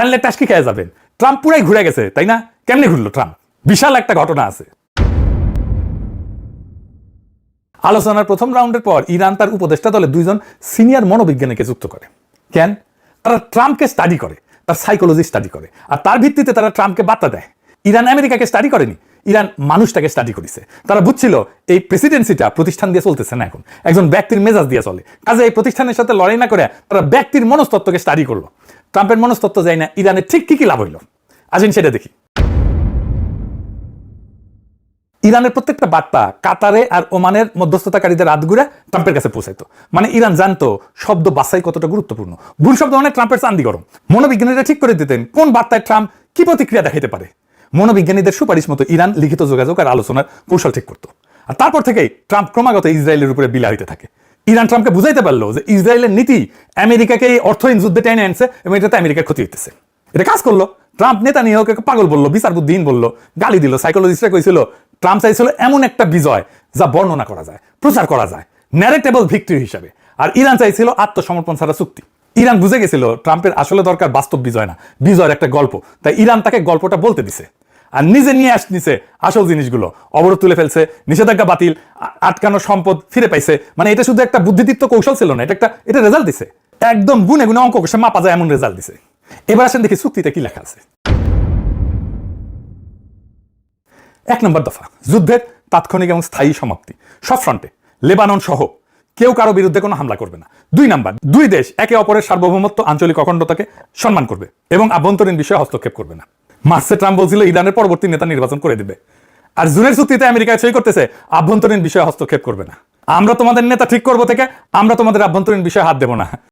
তাহলে টাস্কি খেয়ে যাবেন। ট্রাম্প পুরাই ঘুরে গেছে, তাই না? কেমনে ঘুরলো ট্রাম্প? বিশাল একটা ঘটনা আছে। আলোচনার প্রথম রাউন্ডের পর ইরান তার উপদেষ্টা দলে 2 জন সিনিয়র মনোবিজ্ঞানীকে যুক্ত করে। কেন? তারা ট্রাম্পকে স্টাডি করে, তার সাইকোলজি স্টাডি করে, আর তার ভিত্তিতে তারা ট্রাম্পকে বার্তা দেয়। ইরান আমেরিকাকে স্টাডি করেনি, ইরান মানুষটাকে স্টাডি করেছে। তারা বুঝছিল এই প্রেসিডেন্সিটা প্রতিষ্ঠান দিয়ে চলতেছে না, এখন একজন ব্যক্তির মেজাজ দিয়ে চলে। কাজে এই প্রতিষ্ঠানের সাথে লড়াই না করে তারা ব্যক্তির মনস্তত্ত্বকে স্টাডি করলো। ট্রাম্পের মনস্তত্ত্ব যায় না, ইরানের ঠিক কি কি লাভ হইল আসেন সেটা দেখি। ইরানের প্রত্যেকটা বার্তা কাতারে আর ওমানের মধ্যস্থতাকারীদের আতগুড়া ট্রাম্পের কাছে পৌঁছাইতো। মানে ইরান জানতো শব্দ বাছাই কতটা গুরুত্বপূর্ণ। ভুল শব্দ মানে ট্রাম্পের চান্দি গরম। মনোবিজ্ঞানীরা ঠিক করে দিতেন কোন বার্তায় ট্রাম্প কি প্রতিক্রিয়া দেখাইতে পারে। মনোবিজ্ঞানীদের সুপারিশ মতো ইরান লিখিত যোগাযোগ আর আলোচনার কৌশল ঠিক করতো। আর তারপর থেকেই ট্রাম্প ক্রমাগত ইসরায়েলের উপরে বিলা হইতে থাকে। ইরান ট্রাম্পকে বুঝাইতে পারলো যে ইসরায়েলের নীতি আমেরিকাকে এই অর্থহীন যুদ্ধে টেনে আনছে এবং এটাতে আমেরিকার ক্ষতি হইতেছে। এটা কাজ করলো। ট্রাম্প নেতানিয়াহুকে পাগল বললো, বিচার বুদ্ধিহীন বললো, গালি দিল। সাইকোলজিস্টরা কইছিল ট্রাম্প চাইছিল এমন একটা বিজয় যা বর্ণনা করা যায়, প্রচার করা যায়, ন্যারেটেবল ভিক্টরি হিসাবে। আর ইরান চাইছিল আত্মসমর্পণ ছাড়া চুক্তি। ইরান বুঝে গেছিল ট্রাম্পের আসলে দরকার বাস্তব বিজয় না, বিজয়ের একটা গল্প। তাই ইরান তাকে গল্পটা বলতে দিছে আর নিজে নিয়ে আসছে আসল জিনিসগুলো। অবরোধ তুলে ফেলছে, নিষেধাজ্ঞা বাতিল, আটকানো সম্পদ ফিরে পাইছে। মানে এটা শুধু একটা বুদ্ধিদীপ্ত কৌশল ছিল না, এটা রেজাল্ট দিছে। একদম গুনে গুনে অঙ্ক কষে মাপা যায় এমন রেজাল্ট দিছে। এবার আসেন দেখি চুক্তিতে কি লেখা আছে। 1 নম্বর দফা, যুদ্ধের তাৎক্ষণিক এবং স্থায়ী সমাপ্তি সব ফ্রন্টে, লেবানন সহ কেউ কারো বিরুদ্ধে কোনো হামলা করবে না। 2 নাম্বার, 2 দেশ একে অপরের সার্বভৌমত্ব, আঞ্চলিক অখণ্ডতাকে সম্মান করবে এবং আভ্যন্তরীণ বিষয়ে হস্তক্ষেপ করবে না। মার্চে ট্রাম্প বলছিল ইরানের পরবর্তী নেতা নির্বাচন করে দিবে, আর জুনের চুক্তিতে আমেরিকা সই করতেছে আভ্যন্তরীণ বিষয়ে হস্তক্ষেপ করবে না। আমরা তোমাদের নেতা ঠিক করবো থেকে আমরা তোমাদের আভ্যন্তরীণ বিষয়ে হাত দেব না।